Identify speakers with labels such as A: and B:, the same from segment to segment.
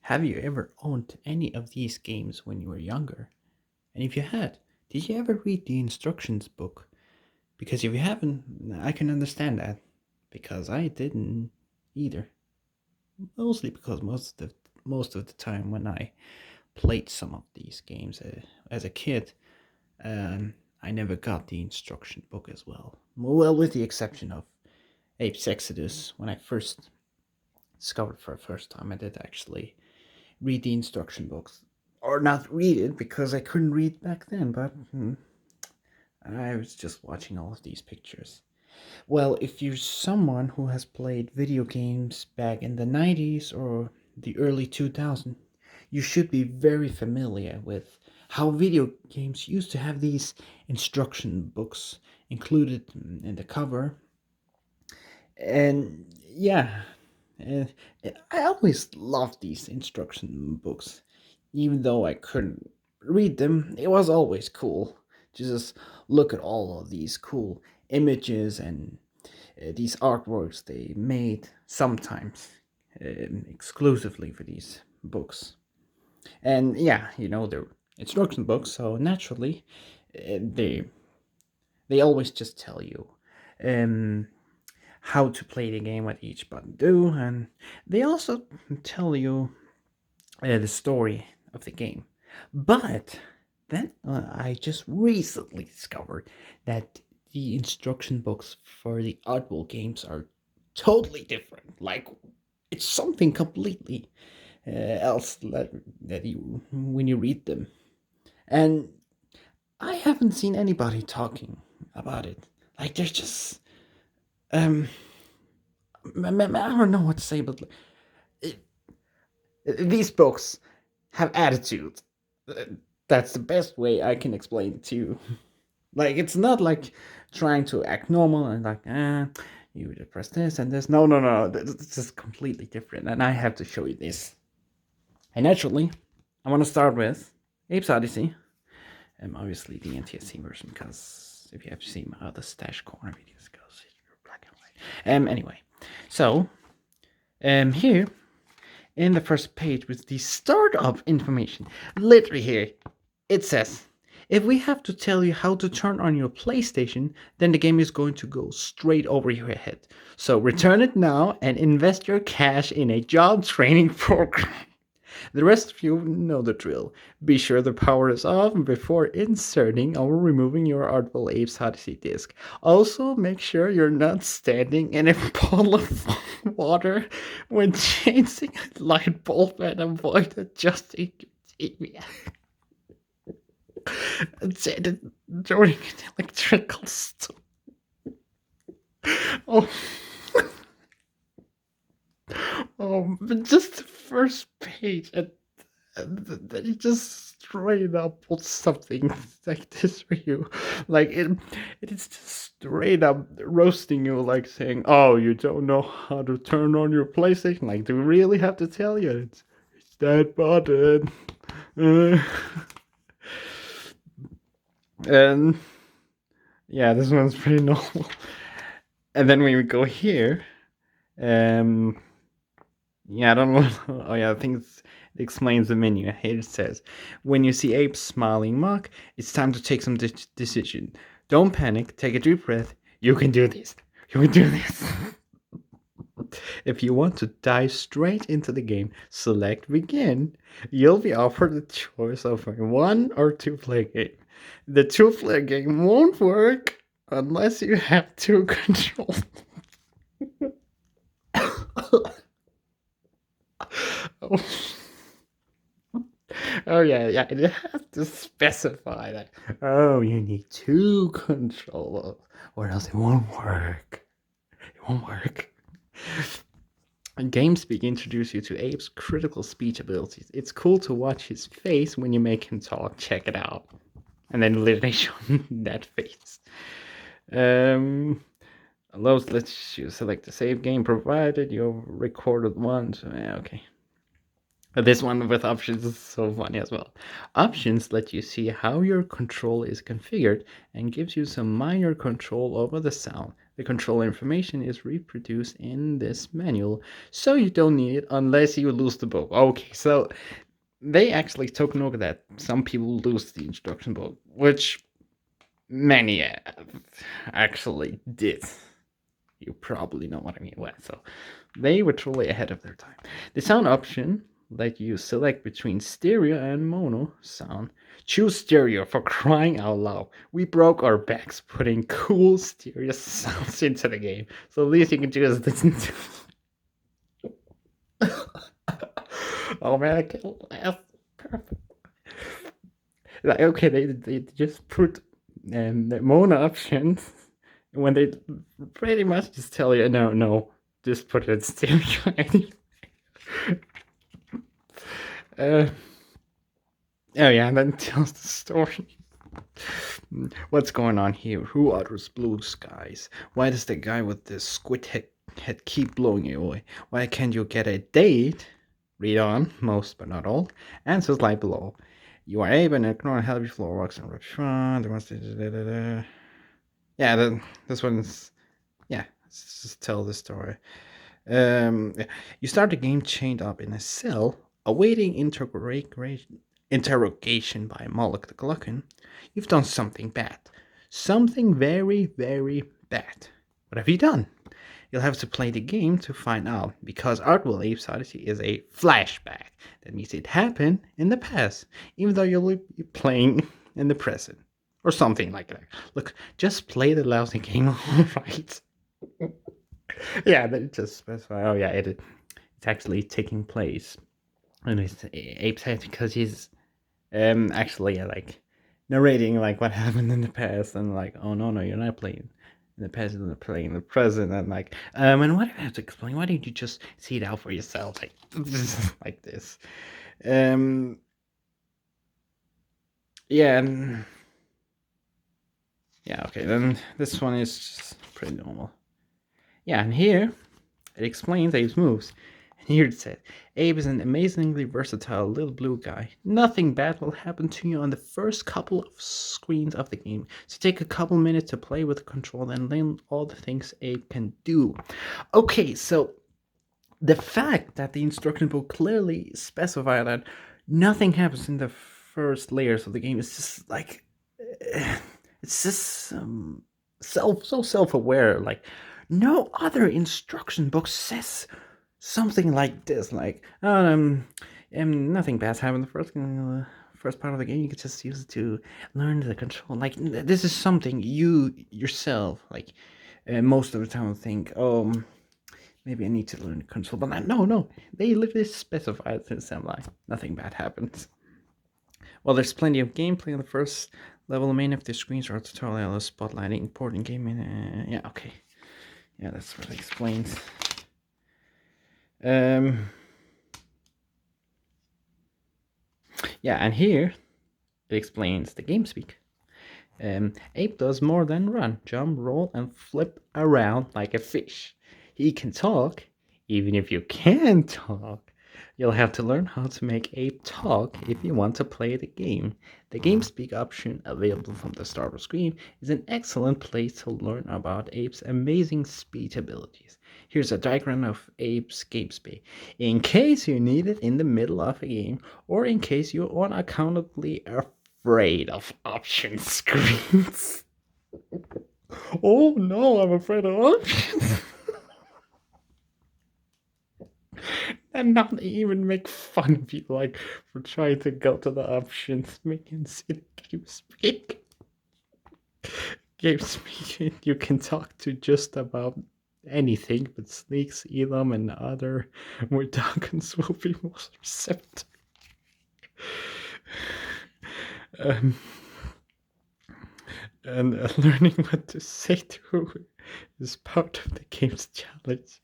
A: Have you ever owned any of these games when you were younger? And if you had, did you ever read the instructions book? Because if you haven't, I can understand that. Because I didn't either. Mostly because most of the time when I played some of these games as a kid, I never got the instruction book as well. Well, with the exception of Ape's Exodus, when I first discovered for the first time, I did actually read the instruction books. Or not read it because I couldn't read back then, but I was just watching all of these pictures. Well, if you're someone who has played video games back in the 90s or the early 2000s, you should be very familiar with how video games used to have these instruction books included in the cover. And yeah, uh, I always loved these instruction books. Even though I couldn't read them, it was always cool to just look at all of these cool images and these artworks they made sometimes exclusively for these books. And yeah, they're instruction books, so naturally they always just tell you um, how to play the game, what each button do, and they also tell you the story of the game. But then I just recently discovered that the instruction books for the Oddworld games are totally different. Like it's something completely else that you when you read them, and I haven't seen anybody talking about it. Like there's just um, I don't know what to say, but it, these books have attitude. That's the best way I can explain it to you. Like it's not like trying to act normal and like you would press this and this. No, no, no. This is completely different, and I have to show you this. And naturally, I want to start with Ape's Odyssey, and obviously the NTSC version because if you have seen my other Stash Corner videos, goes black and white. Anyway, so here in the first page with the startup information. Literally here, it says, if we have to tell you how to turn on your PlayStation, then the game is going to go straight over your head. So return it now and invest your cash in a job training program. The rest of you know the drill. Be sure the power is off before inserting or removing your Artful Apes Odyssey disc. Also, make sure you're not standing in a pool of water when changing a light bulb and avoid adjusting your TV. And during an electrical storm. Oh. But just the first page, and then it just straight up puts something like this for you. Like it is just straight up roasting you, like saying, "Oh, you don't know how to turn on your PlayStation? Like, do we really have to tell you? It's that button." And yeah, this one's pretty normal. And then when we go here, yeah, I don't know. Oh, yeah, I think it explains the menu. Here it says, when you see Ape smiling mock, it's time to take some decision. Don't panic. Take a deep breath. You can do this. You can do this. If you want to dive straight into the game, select begin. You'll be offered the choice of a 1 or 2 player game. The 2 player game won't work unless you have 2 controls. Oh. Oh yeah, yeah. It has to specify that. Oh, you need 2 controllers, or else it won't work. It won't work. GameSpeak introduce you to Abe's critical speech abilities. It's cool to watch his face when you make him talk. Check it out. And then literally show that face. Allows lets you select the save game provided you recorded once. Okay. This one with options is so funny as well. Options let you see how your control is configured and gives you some minor control over the sound. The control information is reproduced in this manual, so you don't need it unless you lose the book. Okay, so they actually took note that some people lose the instruction book, which many actually did. You probably know what I mean. Well, so they were truly ahead of their time. The sound option let you select between stereo and mono sound. Choose stereo, for crying out loud. We broke our backs putting cool stereo sounds into the game. So at least you can just listen to. Oh man, I can't laugh. Perfect. Like, okay, they just put the mono option when they pretty much just tell you, no, just put it in stereo. uh, oh yeah, and then tells the story. What's going on here? Who utters blue skies? Why does the guy with the squid head keep blowing you away? Why can't you get a date? Read on, most but not all. Answers lie below. You are able to ignore heavy floor rocks and yeah, this one's yeah. Let's just tell the story. Yeah. You start the game chained up in a cell, awaiting interrogation by Moloch the Glutton. You've done something bad. Something very, very bad. What have you done? You'll have to play the game to find out, because Oddworld Apes Odyssey is a flashback. That means it happened in the past, even though you'll be playing in the present. Or something like that. Look, just play the lousy game, alright? Yeah, they just specify, oh yeah, it's actually taking place in his ape's head, because he's actually like narrating like what happened in the past, and like, oh no, you're not playing in the past, you're playing in the present, and like, and what do I have to explain? Why didn't you just see it out for yourself, like like this? Yeah, and yeah, okay, then this one is just pretty normal. Yeah, and here it explains Abe's moves. And here it said, Abe is an amazingly versatile little blue guy. Nothing bad will happen to you on the first couple of screens of the game. So take a couple minutes to play with the control and learn all the things Abe can do. Okay, so the fact that the instruction book clearly specify that nothing happens in the first layers of the game is just like it's just so self-aware. Like no other instruction book says something like this. Like nothing bad's happened the first part of the game. You could just use it to learn the control. Like this is something you yourself like most of the time think, oh, maybe I need to learn control. But no, they literally specify it in assembly. Nothing bad happens. Well, there's plenty of gameplay on the first level. Main of the screens are tutorial spotlighting important game. Yeah, okay. Yeah, that's what it explains. Yeah, and here it explains the game speak. Ape does more than run, jump, roll, and flip around like a fish. He can talk, even if you can't talk. You'll have to learn how to make Ape talk if you want to play the game. The Game Speak option, available from the start of the screen, is an excellent place to learn about Ape's amazing speech abilities. Here's a diagram of Ape's Game Speak, in case you need it in the middle of a game, or in case you're unaccountably afraid of option screens. Oh no, I'm afraid of options. And not even make fun of you, like, for trying to go to the options, making it Game Speak. Game Speak, you can talk to just about anything, but snakes, Elam, and other Murdogans will be most receptive. And learning what to say to her is part of the game's challenge.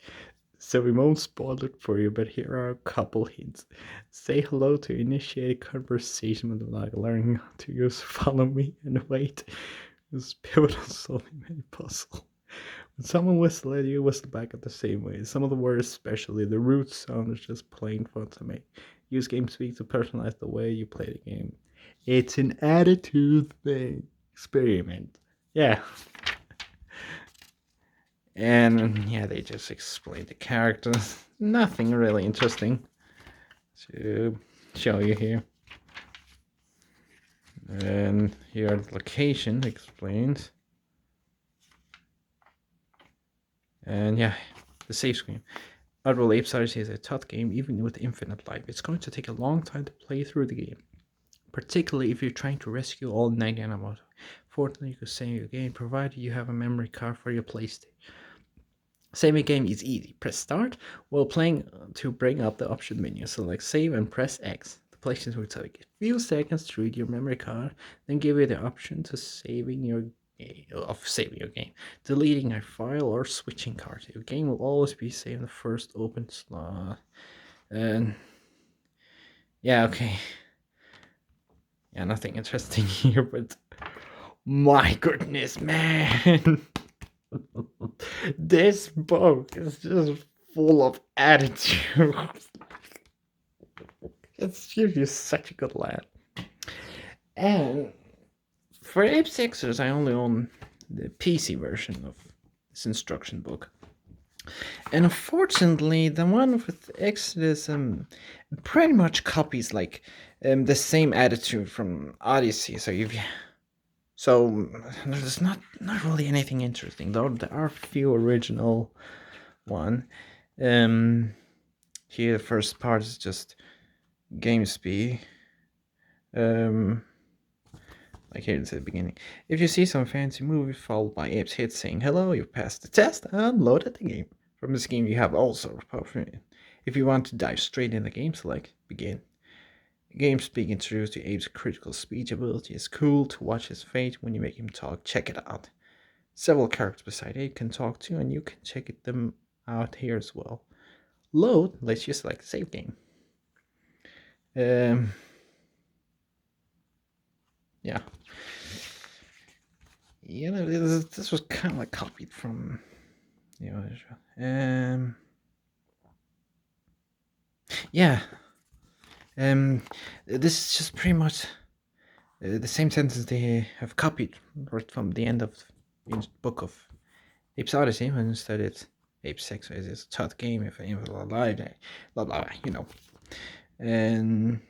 A: So we won't spoil it for you, but here are a couple hints. Say hello to initiate a conversation with them, like learning how to use follow me and wait. This pivotal solving any puzzle. When someone whistles at you, whistle back at the same way. Some of the words, especially the root sound, is just plain fun to make. Use GameSpeak to personalize the way you play the game. It's an attitude thing. Experiment. Yeah. And yeah, they just explain the characters. Nothing really interesting to show you here. And here the location explained. And yeah, the save screen. Oddworld Apes Odyssey is a tough game, even with infinite life. It's going to take a long time to play through the game, particularly if you're trying to rescue all 90 animals. Fortunately, you can save your game, provided you have a memory card for your PlayStation. Saving game is easy. Press start while playing to bring up the option menu. Select save and press X. The PlayStation will take a few seconds to read your memory card, then give you the option to saving your game, deleting a file or switching cards. Your game will always be saved in the first open slot. And yeah, okay. Yeah, nothing interesting here, but my goodness, man. This book is just full of attitude. It's usually such a good lad. And for Ape Sixers, I only own the PC version of this instruction book. And unfortunately, the one with Exodus pretty much copies like the same attitude from Odyssey. So there's not really anything interesting, though there are a few original one. Here the first part is just game speed. Like here it's at the beginning. If you see some fancy movie followed by apes hit saying hello, you've passed the test and loaded the game. From this game you have all sorts of power. If you want to dive straight in the game, select begin. GameSpeak introduced the ape's critical speech ability. It's cool to watch his face when you make him talk. Check it out. Several characters beside ape can talk to, and you can check them out here as well. Load lets you select save game. Yeah. You know, this was kind of like copied from the original. Yeah. This is just pretty much the same sentence they have copied right from the end of the book of Apes Odyssey, and instead it's Ape 6 is a tough game if anyone blah blah blah blah, you know. And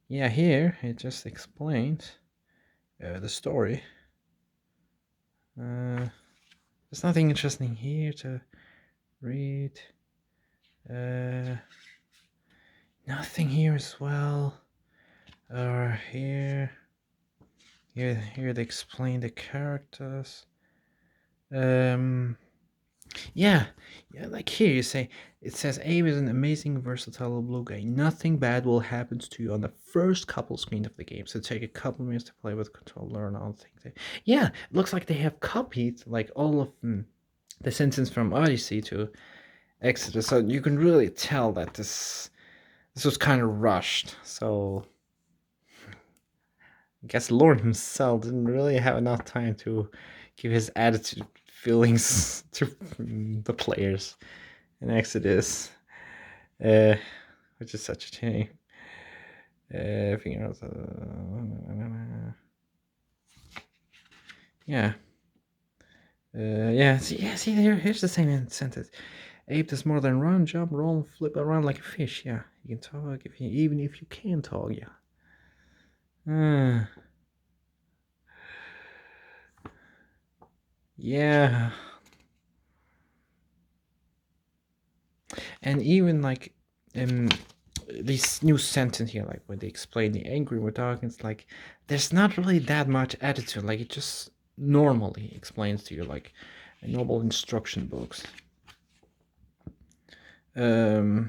A: yeah, here it just explains the story. There's nothing interesting here to read. Nothing here as well. Or here they explain the characters. Yeah, like here you say, it says Abe is an amazing, versatile blue guy. Nothing bad will happen to you on the first couple screen of the game. So take a couple minutes to play with control, learn all things. Yeah, it looks like they have copied like all of the sentence from Odyssey to Exodus. So you can really tell that this was kind of rushed. So I guess Lord himself didn't really have enough time to give his attitude feelings to the players in Exodus, which is such a shame. Yeah. See, here's the same sentence. Ape does more than run, jump, roll, and flip around like a fish. Yeah, you can talk even if you can't talk. Yeah. Yeah. And even like this new sentence here, like when they explain the angry we're talking, it's like there's not really that much attitude. Like it just normally explains to you like a normal instruction books. Yeah.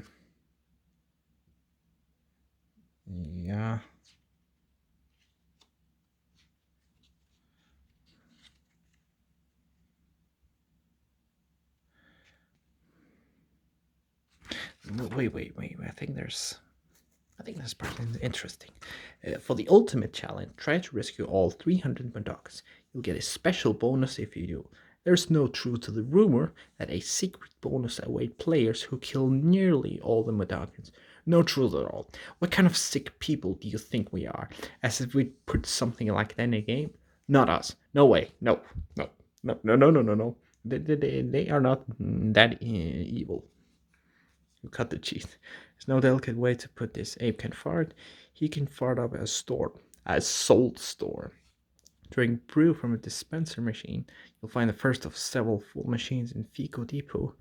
A: Wait. I think there's part interesting. For the ultimate challenge, try to rescue all 300 Madokas. You'll get a special bonus if you do. There's no truth to the rumor that a secret bonus awaits players who kill nearly all the Madokans. No truth at all. What kind of sick people do you think we are? As if we put something like that in a game? Not us. No way. No. They are not that evil. You cut the cheese. There's no delicate way to put this. Abe can fart. He can fart up a store, a salt store. Drink brew from a dispenser machine. You'll find the first of several full machines in Fico Depot.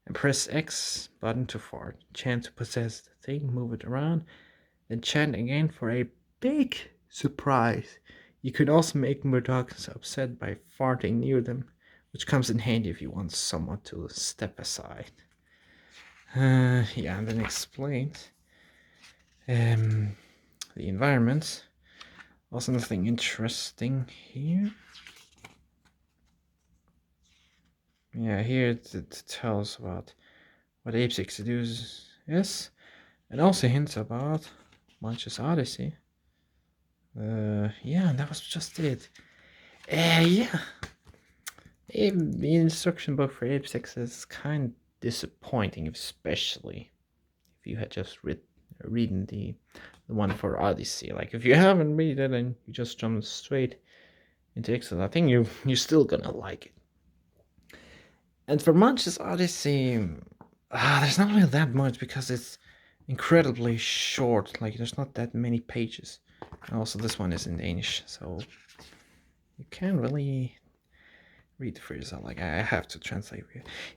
A: And press X button to fart. Chant to possess the thing, move it around, then chant again for a big surprise. You could also make Murdochs upset by farting near them, which comes in handy if you want someone to step aside. Yeah, and then explains the environment. Also, nothing interesting here. Yeah, here it tells about what Ape 62 is, and also hints about Munch's Odyssey. Yeah, that was just it. Yeah. The instruction book for Ape 6 is kind of disappointing, especially if you had just reading the one for Odyssey. Like, if you haven't read it and you just jump straight into Exodus, I think you're still gonna like it. And for Munch's Odyssey, there's not really that much because it's incredibly short. Like, there's not that many pages. And also, this one is in Danish, so you can't really read for yourself. Like, I have to translate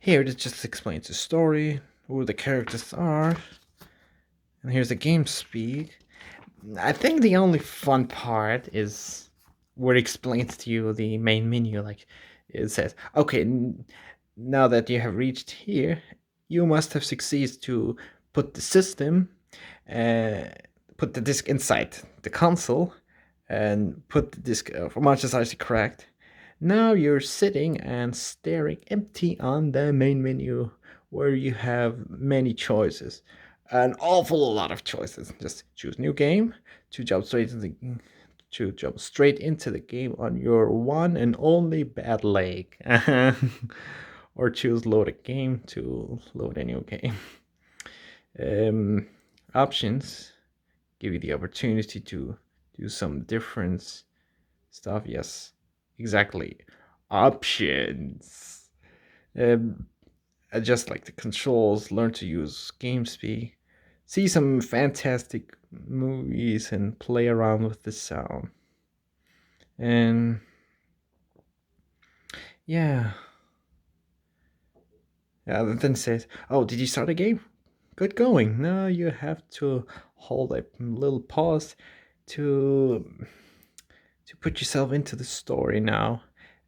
A: here. It just explains the story, who the characters are, and here's the game speak. I think the only fun part is where it explains to you the main menu. Like, it says, okay, now that you have reached here, you must have succeeded to put the system, uh, put the disk inside the console, and put the disk for much as I correct. Now you're sitting and staring empty on the main menu where you have many choices. An awful lot of choices. Just choose new game to jump straight into the game on your one and only bad leg. Or choose load a game to load a new game. Options give you the opportunity to do some different stuff. Yes, exactly. Options. Adjust like the controls, learn to use GameSpeak, see some fantastic movies, and play around with the sound. And yeah. Yeah, then it says, oh, did you start a game? Good going. Now you have to hold a little pause to put yourself into the story now.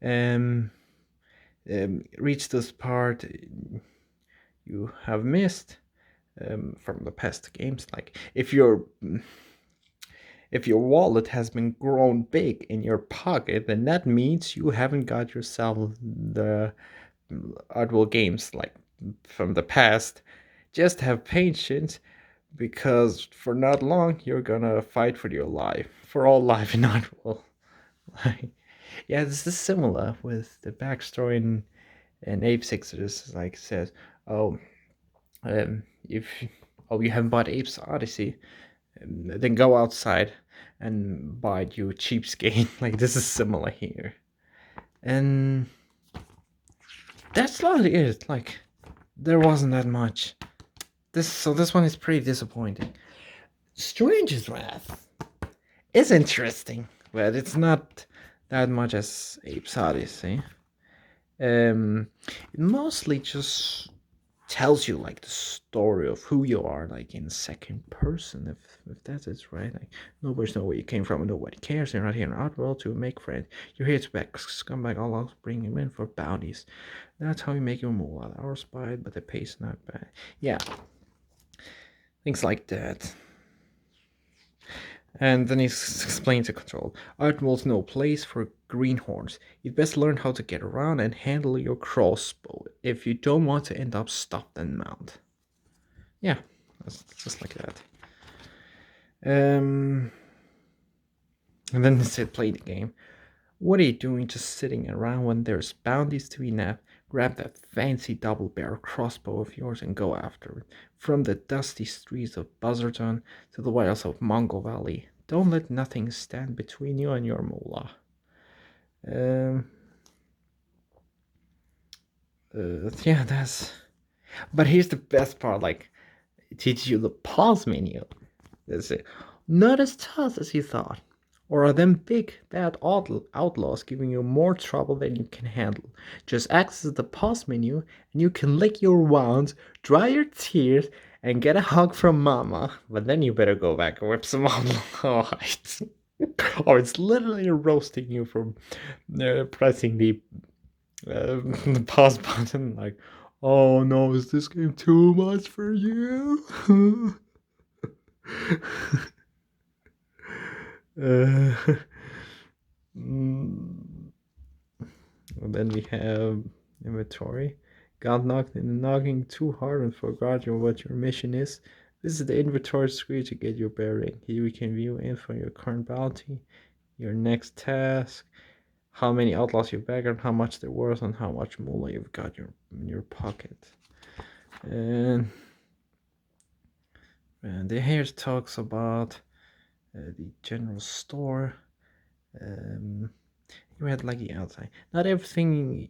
A: Um, reach this part you have missed from the past games. Like, if your wallet has been grown big in your pocket, then that means you haven't got yourself the Oddworld games like from the past. Just have patience, because for not long you're gonna fight for your life, for all life in Oddworld. Like, yeah, this is similar with the backstory in Ape 6. It like says, oh, if you haven't bought Ape's Odyssey, then go outside and buy it, you cheapskate. Like, this is similar here, and that's largely it. Like, there wasn't that much. This one is pretty disappointing. Stranger's Wrath is interesting, but it's not that much as Ape's Odyssey. It mostly just tells you like the story of who you are, like in second person, if that is right. Like, nobody's know where you came from and nobody cares. You're not here in Oddworld to make friends. You're here to back scumbag all out, bring him in for bounties. That's how you make your move. Hours by, but the pace not bad. Yeah, things like that. And then he's explained to control. Oddworld's no place for greenhorns. You'd best learn how to get around and handle your crossbow if you don't want to end up stopped and mount. Yeah, that's just like that. And then he said, play the game. What are you doing just sitting around when there's bounties to be nabbed? Grab that fancy double-barrel crossbow of yours and go after it. From the dusty streets of Buzzardton to the wilds of Mongol Valley, don't let nothing stand between you and your mullah. Yeah, that's. But here's the best part. Like, it teaches you the pause menu. That's it. Not as tough as you thought. Or are them big bad outlaws giving you more trouble than you can handle? Just access the pause menu and you can lick your wounds, dry your tears, and get a hug from mama. But then you better go back and whip some outlaw hides. Or it's literally roasting you for pressing the pause button. Like, oh no, is this game too much for you? uh, mm, and then we have inventory. Got knocked in knocking too hard and forgot what your mission is. This is the inventory screen to get your bearing. Here we can view info on your current bounty, your next task, how many outlaws you bagged, and how much they're worth, and how much moolah you've got in your pocket. And the here talks about the general store. You had like the outside. Not everything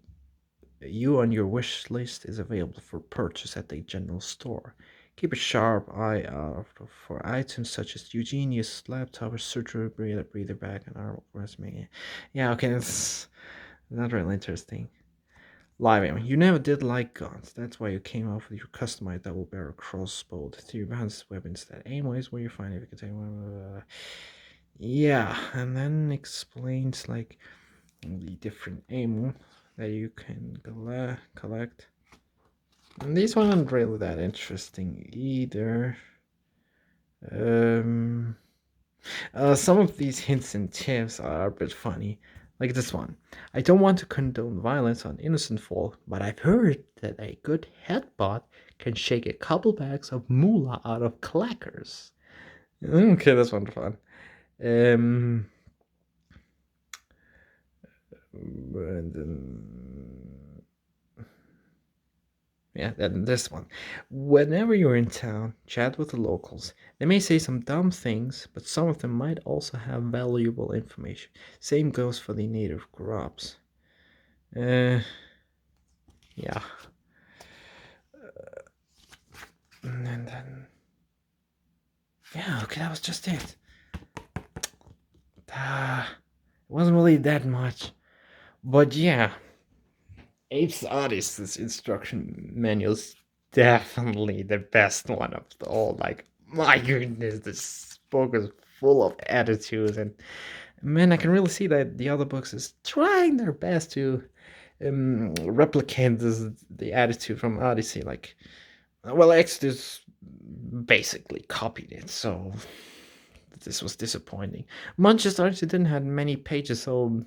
A: you on your wish list is available for purchase at the general store. Keep a sharp eye out for items such as Eugenius laptop, or surgery breather bag, and armor resume. Yeah, okay, that's not really interesting. Live aim. You never did like guns. That's why you came up with your customized double barrel crossbow. The theory behind this weapons that aim is where you find it. You can take yeah, and then explains like the different ammo that you can collect. And these ones aren't really that interesting either. Um, some of these hints and tips are a bit funny. Like this one. I don't want to condone violence on innocent folk, but I've heard that a good headbutt can shake a couple bags of moolah out of clackers. Okay, that's one fun. And then, yeah, then this one. Whenever you're in town, chat with the locals. They may say some dumb things, but some of them might also have valuable information. Same goes for the native crops. Yeah. And then, yeah, okay, that was just it. It wasn't really that much. But yeah, Ape's Odyssey's instruction manual's definitely the best one of all. Like, my goodness, this book is full of attitudes, and man, I can really see that the other books is trying their best to replicate the attitude from Odyssey. Like, well, Exodus basically copied it, so this was disappointing. Manchester Odyssey didn't have many pages, so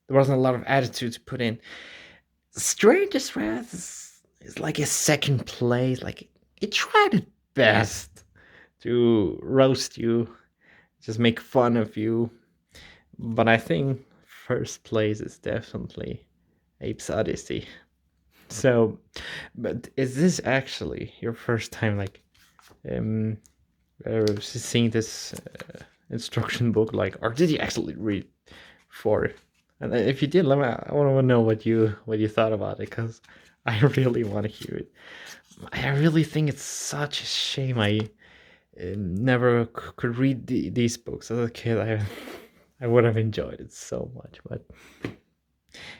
A: there wasn't a lot of attitude to put in. Strangest Wrath is like a second place. Like, it tried its best to roast you, just make fun of you. But I think first place is definitely Ape's Odyssey. So, but is this actually your first time, like, seeing this instruction book? Like, or did you actually read for it? And if you did, I want to know what you thought about it, because I really want to hear it. I really think it's such a shame I never could read these books as a kid. I would have enjoyed it so much. But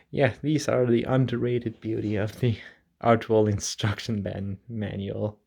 A: yeah, these are the underrated beauty of the Oddworld Instruction manual.